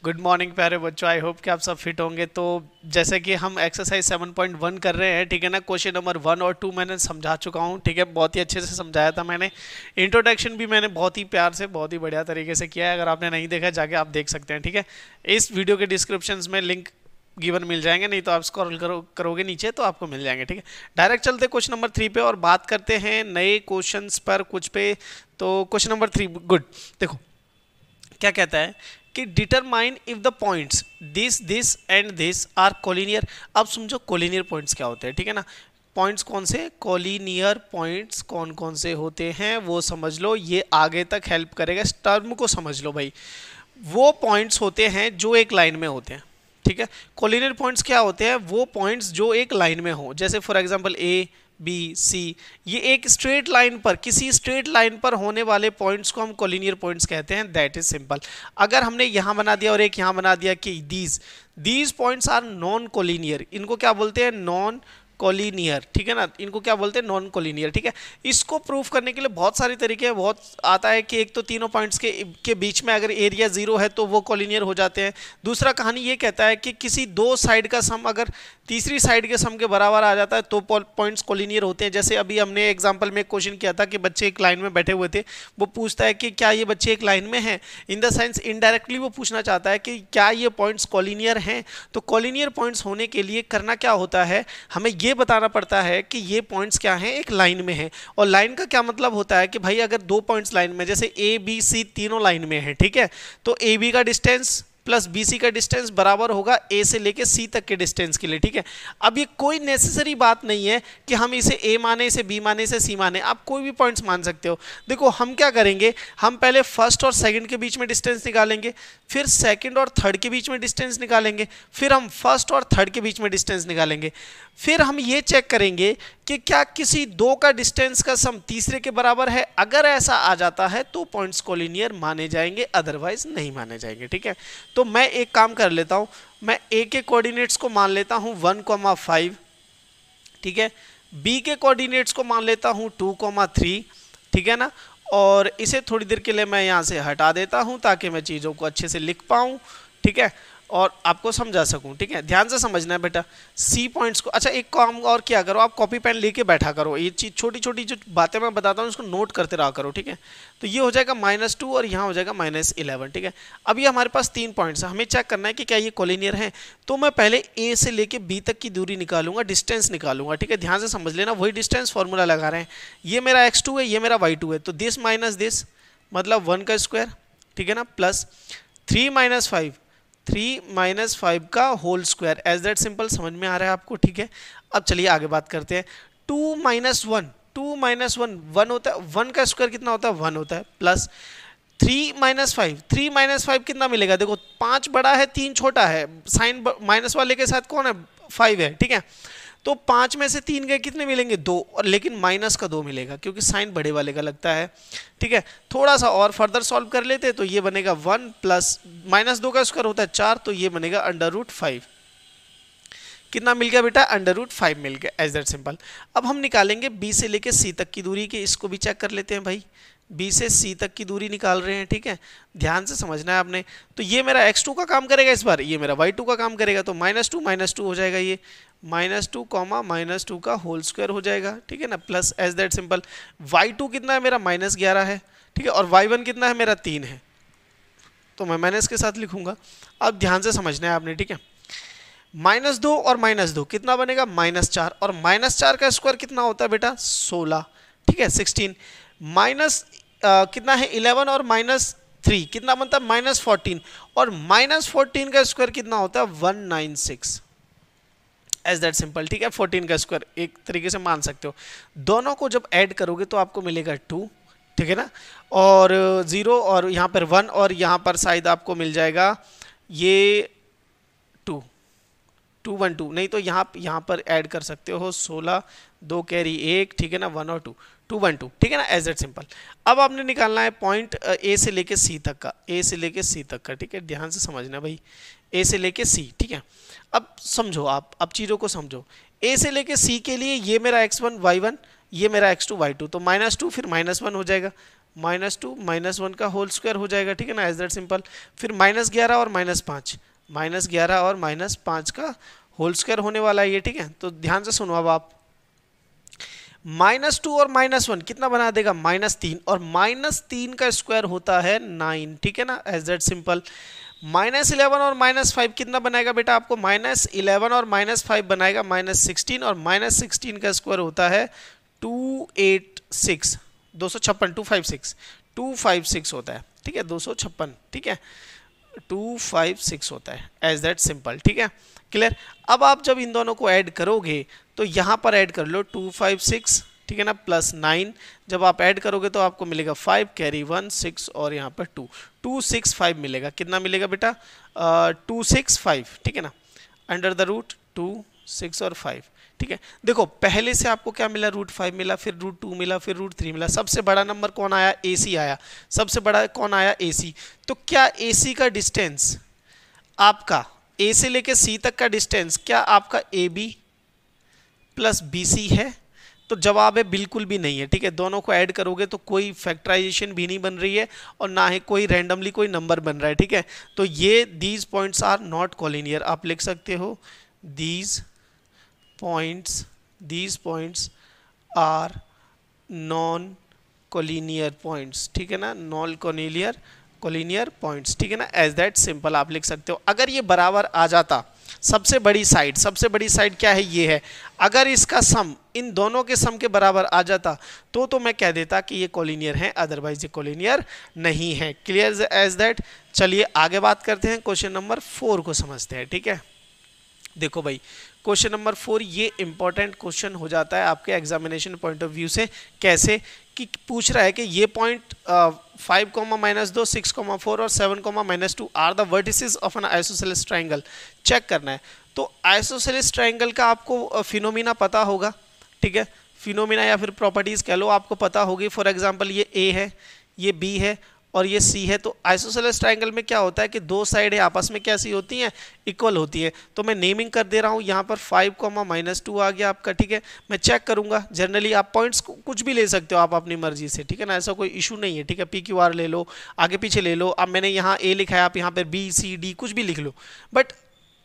Good morning प्यारे बच्चों। I hope कि आप सब फिट होंगे। तो जैसे कि हम एक्सरसाइज 7.1 कर रहे हैं, ठीक है ना। क्वेश्चन नंबर 1 और 2 मैंने समझा चुका हूँ, ठीक है। बहुत ही अच्छे से समझाया था मैंने। इंट्रोडक्शन भी मैंने बहुत ही प्यार से, बहुत ही बढ़िया तरीके से किया है। अगर आपने नहीं देखा जाके आप देख सकते हैं, ठीक है। इस वीडियो के डिस्क्रिप्शन में लिंक गिवन मिल जाएंगे, नहीं तो आप स्क्रॉल करोगे नीचे तो आपको मिल जाएंगे, ठीक है। डायरेक्ट चलते क्वेश्चन नंबर 3 पे और बात करते हैं नए क्वेश्चंस पर कुछ पे। तो क्वेश्चन नंबर 3 गुड। देखो क्या कहता है कि determine if the points this and this are collinear. अब समझो कोलिनियर पॉइंट्स क्या होते हैं, ठीक है ना। पॉइंट्स कौन से, कोलिनियर पॉइंट्स कौन कौन से होते हैं वो समझ लो, ये आगे तक हेल्प करेगा। इस टर्म को समझ लो भाई। वो पॉइंट्स होते हैं जो एक लाइन में होते हैं, ठीक है। कोलिनियर पॉइंट्स क्या होते हैं, वो पॉइंट्स जो एक लाइन में हो। जैसे for example A B C, ये एक स्ट्रेट लाइन पर, किसी स्ट्रेट लाइन पर होने वाले पॉइंट्स को हम कोलिनियर पॉइंट्स कहते हैं। That is simple. अगर हमने यहां बना दिया और एक यहां बना दिया कि these points are non collinear, इनको क्या बोलते हैं, नॉन कोलिनियर, ठीक है ना। इनको क्या बोलते हैं, नॉन कोलिनियर, ठीक है। इसको प्रूफ करने के लिए बहुत सारे तरीके हैं। बहुत आता है कि एक तो तीनों पॉइंट्स के बीच में अगर एरिया 0 है तो वो कोलिनियर हो जाते हैं। दूसरा कहानी ये कहता है कि किसी दो साइड का सम अगर तीसरी साइड के सम के बराबर आ जाता है तो पॉइंट्स कोलिनियर होते हैं। जैसे अभी हमने एग्जांपल में क्वेश्चन किया था कि बच्चे एक लाइन में बैठे हुए थे, वो पूछता है कि क्या ये बच्चे एक लाइन में हैं। इन द सेंस इनडायरेक्टली वो पूछना चाहता है कि क्या ये पॉइंट्स कोलिनियर हैं। तो कोलिनियर पॉइंट्स होने के लिए करना क्या होता है, हमें ये बताना पड़ता है कि ये पॉइंट्स क्या हैं, एक लाइन में है। और लाइन का क्या मतलब होता है कि भाई अगर दो पॉइंट्स लाइन में, जैसे ए बी सी तीनों लाइन में है, ठीक है, तो ए बी का डिस्टेंस प्लस बी सी का डिस्टेंस बराबर होगा ए से लेके सी तक के डिस्टेंस के लिए, ठीक है। अब ये कोई नेसेसरी बात नहीं है कि हम इसे ए माने, इसे बी माने, इसे सी माने। आप कोई भी पॉइंट्स मान सकते हो। देखो हम क्या करेंगे, हम पहले फर्स्ट और सेकंड के बीच में डिस्टेंस निकालेंगे, फिर सेकंड और थर्ड के बीच में डिस्टेंस निकालेंगे, फिर हम फर्स्ट और थर्ड के बीच में डिस्टेंस निकालेंगे। फिर हम ये चेक करेंगे कि क्या किसी दो का डिस्टेंस का सम तीसरे के बराबर है। अगर ऐसा आ जाता है तो पॉइंट्स कोलिनियर माने जाएंगे, अदरवाइज नहीं माने जाएंगे, ठीक है। तो मैं एक काम कर लेता हूं, मैं ए के कोऑर्डिनेट्स को मान लेता हूं 1,5, ठीक है। बी के कोऑर्डिनेट्स को मान लेता हूं 2,3, ठीक है ना। और इसे थोड़ी देर के लिए मैं यहां से हटा देता हूं ताकि मैं चीज़ों को अच्छे से लिख पाऊं, ठीक है, और आपको समझा सकूं, ठीक है। ध्यान से समझना है बेटा सी पॉइंट्स को। अच्छा एक काम और क्या करो, आप कॉपी पेन लेके बैठा करो, ये चीज छोटी छोटी जो बातें मैं बताता हूँ उसको नोट करते रहा करो, ठीक है। तो ये हो जाएगा -2 और यहाँ हो जाएगा -11, ठीक है। अब ये हमारे पास 3 पॉइंट्स है, हमें चेक करना है कि क्या ये कोलिनियर है। तो मैं पहले ए से लेके बी तक की दूरी निकालूंगा, डिस्टेंस निकालूंगा, ठीक है। ध्यान से समझ लेना, वही डिस्टेंस फॉर्मूला लगा रहे हैं। ये मेरा x2 है, ये मेरा y2 है, तो दिस माइनस दिस मतलब 1 का स्क्वायर, ठीक है ना, प्लस 3 - 5 का whole square. As that simple, समझ में आ रहा है आपको, ठीक है। अब चलिए आगे बात करते हैं। 2 - 1 1 होता है, 1 का स्क्वायर कितना होता है, 1 होता है, प्लस 3 - 5 कितना मिलेगा। देखो 5 बड़ा है 3 छोटा है, साइन माइनस वाले के साथ कौन है, 5 है, ठीक है। तो 5 में से 3 गए, कितने मिलेंगे, 2, और लेकिन माइनस का 2 मिलेगा क्योंकि साइन बड़े वाले का लगता है, ठीक है। थोड़ा सा और फर्दर सॉल्व कर लेते तो ये बनेगा 1 प्लस -2 का स्क्वायर होता है 4, तो ये बनेगा √5। कितना मिल गया बेटा, √5 मिल गया। As that simple. अब हम निकालेंगे बी से लेके सी तक की दूरी की, इसको भी चेक कर लेते हैं भाई। बी से सी तक की दूरी निकाल रहे हैं, ठीक है। ध्यान से समझना है आपने। तो ये मेरा x2 का काम करेगा इस बार, ये मेरा y2 का काम करेगा, तो -2 हो जाएगा, ये -2, -2 का होल स्क्वायर हो जाएगा, ठीक है ना, plus as that simple. y2 कितना है मेरा, -11 है, ठीक है, और y1 कितना है मेरा, 3 है, तो मैं माइनस के साथ लिखूंगा। अब ध्यान से समझना है आपने, ठीक है। -2 और -2 कितना बनेगा, -4, और -4 का स्क्वायर कितना होता है बेटा, 16, ठीक है, 16 माइनस कितना है 11 और -3 कितना बनता है, -14, और -14 का स्क्वायर कितना होता है, 196। एज दैट सिंपल, ठीक है। 14 का स्क्वायर एक तरीके से मान सकते हो। दोनों को जब ऐड करोगे तो आपको मिलेगा 2, ठीक है ना, और 0 और यहाँ पर 1 और यहाँ पर शायद आपको मिल जाएगा ये 212, नहीं तो यहाँ पर ऐड कर सकते हो 16, 2 कैरी 1, ठीक है ना, 1 और 2, 212, ठीक है ना, एज दैट सिंपल। अब आपने निकालना है पॉइंट ए से लेके सी तक का, ए से लेके सी तक का, ठीक है। ध्यान से समझना भाई, ए से लेके सी, ठीक है। अब समझो आप, अब चीज़ों को समझो। ए से लेके सी के लिए ये मेरा x1 y1, ये मेरा x2 y2, तो -2 फिर -1 हो जाएगा, -2 -1 का होल स्क्वायर हो जाएगा, ठीक है ना, एज दैट सिंपल। फिर -11 और -5, -11 और -5 का होल स्क्वायर होने वाला है ये, ठीक है। तो ध्यान से सुनो अब आप, -2 और -1 कितना बना देगा, -3, और -3 का स्क्वायर होता है 9, ठीक है ना, एज दैट सिंपल। -11 और -5 कितना बनाएगा बेटा आपको, -11 और -5 बनाएगा -16, और -16 का स्क्वायर होता है 256, 256 होता है, ठीक है, 256, ठीक है, 256 होता है, एज दैट सिंपल, ठीक है, क्लियर। अब आप जब इन दोनों को ऐड करोगे तो यहाँ पर ऐड कर लो 256, ठीक है ना, प्लस 9, जब आप ऐड करोगे तो आपको मिलेगा 5 कैरी 1 6 और यहाँ पर 265 मिलेगा। कितना मिलेगा बेटा, 265, ठीक है ना, अंडर द रूट 2 6 और 5, ठीक है। देखो पहले से आपको क्या मिला, √5 मिला, फिर √2 मिला, फिर √3 मिला। सबसे बड़ा नंबर कौन आया, AC आया, सबसे बड़ा कौन आया, AC। तो क्या AC का डिस्टेंस आपका, A से लेके C तक का डिस्टेंस क्या आपका AB प्लस BC है? तो जवाब है बिल्कुल भी नहीं है, ठीक है। दोनों को ऐड करोगे तो कोई फैक्टराइजेशन भी नहीं बन रही है और ना ही कोई रैंडमली कोई नंबर बन रहा है, ठीक है। तो ये these points are not collinear, आप लिख सकते हो these points are non collinear points, ठीक है ना, नॉन कोलिनियर पॉइंट्स, ठीक है ना, एज दैट सिंपल आप लिख सकते हो। अगर ये बराबर आ जाता, सबसे बड़ी साइड क्या है, ये है, अगर इसका सम इन दोनों के सम के बराबर आ जाता तो मैं कह देता कि ये कोलिनियर है, अदरवाइज ये कोलिनियर नहीं है। Clear as that. चलिए आगे बात करते हैं, क्वेश्चन नंबर 4 को समझते हैं, ठीक है। देखो भाई क्वेश्चन नंबर 4 ये इंपॉर्टेंट क्वेश्चन हो जाता है आपके एग्जामिनेशन पॉइंट ऑफ व्यू से। कैसे कि पूछ रहा है कि ये पॉइंट 5, -2, 6, 4 और 7, -2 are the vertices of an isosceles triangle. Check करना है। तो आइसोसेलेस ट्रायंगल का आपको फिनोमिना पता होगा, ठीक है, फिनोमिना या फिर प्रॉपर्टीज कह लो, आपको पता होगी। फॉर एग्जांपल ये A है, ये B है और ये C है। तो आइसोसेलेस ट्रायंगल में क्या होता है कि दो साइडें आपस में कैसी होती हैं, इक्वल होती है। तो मैं नेमिंग कर दे रहा हूँ यहाँ पर 5, -2 आ गया आपका, ठीक है। मैं चेक करूंगा, जनरली आप पॉइंट्स कुछ भी ले सकते हो आप अपनी मर्जी से, ठीक है ना, ऐसा कोई इशू नहीं है, ठीक है। PQR ले लो, आगे पीछे ले लो। अब मैंने यहाँ A लिखा है, आप यहाँ पर B C D कुछ भी लिख लो, बट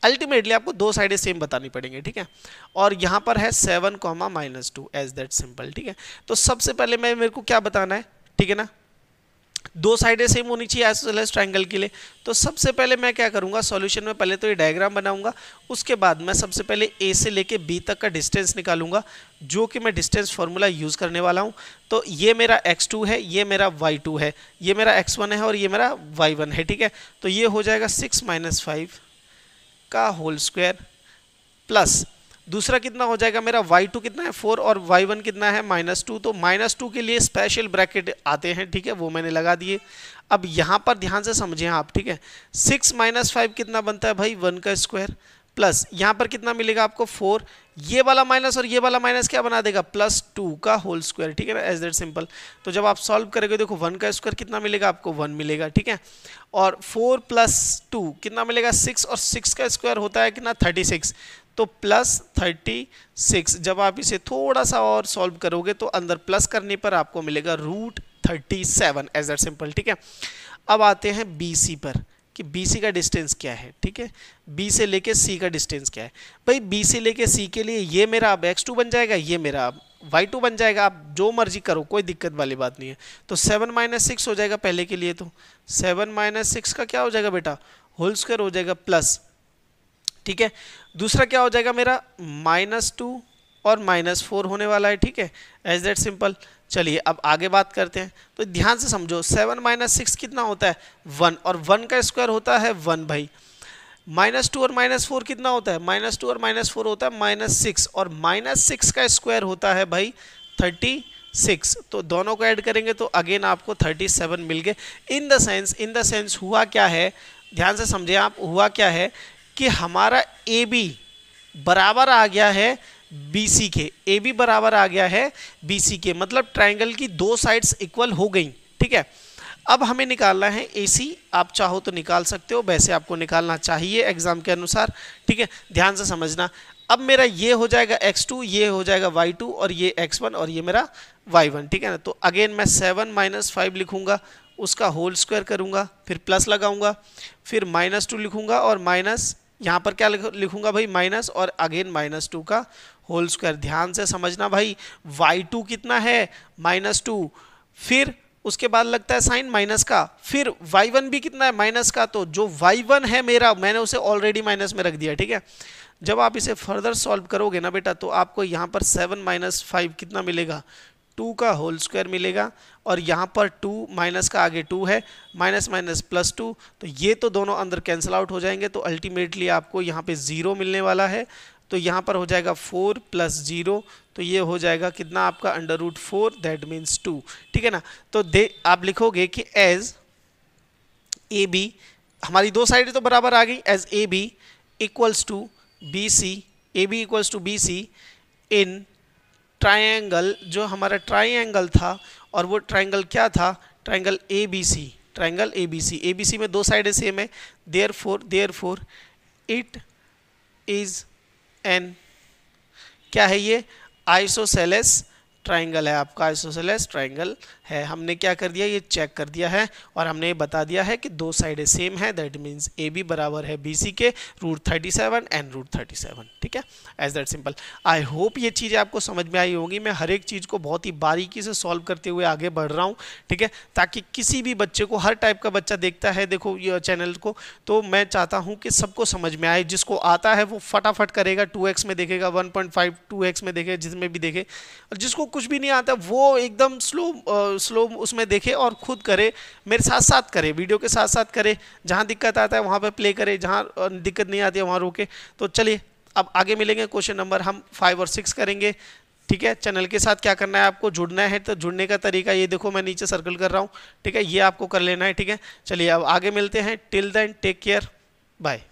अल्टीमेटली आपको दो साइडें सेम बतानी पड़ेंगे, ठीक है। और यहाँ पर है 7, -2 एज दैट सिंपल, ठीक है। तो सबसे पहले मेरे को क्या बताना है, ठीक है ना, दो साइडें सेम होनी चाहिए आइसोसेलेस ट्रायंगल के लिए। तो सबसे पहले मैं क्या करूंगा, सॉल्यूशन में पहले तो ये डायग्राम बनाऊंगा, उसके बाद मैं सबसे पहले A से लेके B तक का डिस्टेंस निकालूंगा, जो कि मैं डिस्टेंस फार्मूला यूज करने वाला हूं। तो ये मेरा x2 है, ये मेरा y2 है, ये मेरा x1 है और ये मेरा y1 है, ठीक है। तो ये हो जाएगा 6 - 5 का होल स्क्वायर प्लस दूसरा कितना हो जाएगा मेरा y2 कितना है 4 और y1 कितना है -2। तो -2 के लिए स्पेशल ब्रैकेट आते हैं, ठीक है, वो मैंने लगा दिए। अब यहाँ पर ध्यान से समझें आप, ठीक है। 6 - 5 कितना बनता है भाई, 1 का स्क्वायर प्लस यहाँ पर कितना मिलेगा आपको 4, ये वाला माइनस और ये वाला माइनस क्या बना देगा, +2 का होल स्क्वायर, ठीक है ना, एज दैट सिंपल। तो जब आप सॉल्व करेंगे देखो 1 का स्क्वायर कितना मिलेगा आपको, 1 मिलेगा, ठीक है। और 4 + 2 कितना मिलेगा 6, और 6 का स्क्वायर होता है कितना 36, तो +36। जब आप इसे थोड़ा सा और सॉल्व करोगे तो अंदर प्लस करने पर आपको मिलेगा √37 एज दैट सिंपल, ठीक है। अब आते हैं BC पर कि BC का डिस्टेंस क्या है, ठीक है। B से लेके C का डिस्टेंस क्या है भाई, B से लेके C के लिए ये मेरा अब x2 बन जाएगा, ये मेरा अब y2 बन जाएगा, आप जो मर्जी करो, कोई दिक्कत वाली बात नहीं है। तो 7 - 6 हो जाएगा पहले के लिए, तो 7 - 6 का क्या हो जाएगा बेटा, होल स्क्वायर हो जाएगा प्लस, ठीक है। दूसरा क्या हो जाएगा मेरा -2 और -4 होने वाला है, ठीक है, एज दैट सिंपल। चलिए अब आगे बात करते हैं, तो ध्यान से समझो 7 - 6 कितना होता है 1, और 1 का स्क्वायर होता है 1 भाई। -2 और -4 कितना होता है, -2 और -4 होता है -6, और -6 का स्क्वायर होता है भाई 36। तो दोनों को ऐड करेंगे तो अगेन आपको 37 मिल गए। इन द सेंस हुआ क्या है, ध्यान से समझे आप, हुआ क्या है कि हमारा AB बराबर आ गया है BC के, AB बराबर आ गया है BC के, मतलब ट्रायंगल की दो साइड्स इक्वल हो गई, ठीक है। अब हमें निकालना है AC, आप चाहो तो निकाल सकते हो, वैसे आपको निकालना चाहिए एग्जाम के अनुसार, ठीक है, ध्यान से समझना। अब मेरा ये हो जाएगा x2, ये हो जाएगा y2 और ये x1 और ये मेरा y1, ठीक है ना। तो अगेन मैं 7 माइनस 5 लिखूंगा, उसका होल स्क्वायर करूंगा, फिर प्लस लगाऊंगा, फिर -2 लिखूंगा और माइनस यहाँ पर क्या लिखूंगा भाई, माइनस, और अगेन -2 का होल स्क्वायर। ध्यान से समझना भाई, y2 कितना है, -2, फिर उसके बाद लगता है साइन माइनस का, फिर y1 भी कितना है, माइनस का। तो जो y1 है मेरा, मैंने उसे ऑलरेडी माइनस में रख दिया, ठीक है। जब आप इसे फर्दर सॉल्व करोगे ना बेटा, तो आपको यहाँ पर 7 माइनस 5 कितना मिलेगा, 2 का होल स्क्वायर मिलेगा, और यहाँ पर 2 माइनस का आगे 2 है, माइनस माइनस +2, तो ये तो दोनों अंदर कैंसिल आउट हो जाएंगे। तो अल्टीमेटली आपको यहाँ पे 0 मिलने वाला है। तो यहाँ पर हो जाएगा 4 + 0, तो ये हो जाएगा कितना आपका √4, दैट मीन्स 2, ठीक है ना। तो आप लिखोगे कि एज ए बी, हमारी दो साइड तो बराबर आ गई, as A B equals to B C, A B equals to B C in triangle, जो हमारा ट्राइंगल था, और वो ट्राइंगल क्या था, triangle A B C, triangle A B C में दो साइडें सेम है, देयरफॉर इट इज एन, क्या है ये, आइसोसेलेस ट्राइंगल है, आपका आइसोसेलेस ट्राइंगल है। हमने क्या कर दिया, ये चेक कर दिया है, और हमने ये बता दिया है कि दो साइडें सेम है, दैट मीन्स ए बी बराबर है बी सी के √37 एंड √37, ठीक है, as that simple. I hope ये चीज़ें आपको समझ में आई होंगी। मैं हर एक चीज़ को बहुत ही बारीकी से सॉल्व करते हुए आगे बढ़ रहा हूँ, ठीक है, ताकि किसी भी बच्चे को, हर टाइप का बच्चा देखता है देखो ये चैनल को, तो मैं चाहता हूँ कि सबको समझ में आए। जिसको आता है वो फटाफट करेगा, 2x में देखेगा, 1.5 2x में देखे, जिसमें भी देखे, और जिसको कुछ भी नहीं आता वो एकदम स्लो उसमें देखे और खुद करे, मेरे साथ साथ करे, वीडियो के साथ साथ करे, जहाँ दिक्कत आता है वहाँ पे प्ले करे, जहाँ दिक्कत नहीं आती है वहाँ रोके। तो चलिए अब आगे मिलेंगे, क्वेश्चन नंबर हम 5 और 6 करेंगे, ठीक है। चैनल के साथ क्या करना है, आपको जुड़ना है, तो जुड़ने का तरीका ये देखो, मैं नीचे सर्कल कर रहा हूँ, ठीक है, ये आपको कर लेना है, ठीक है। चलिए अब आगे मिलते हैं, till then take care, bye.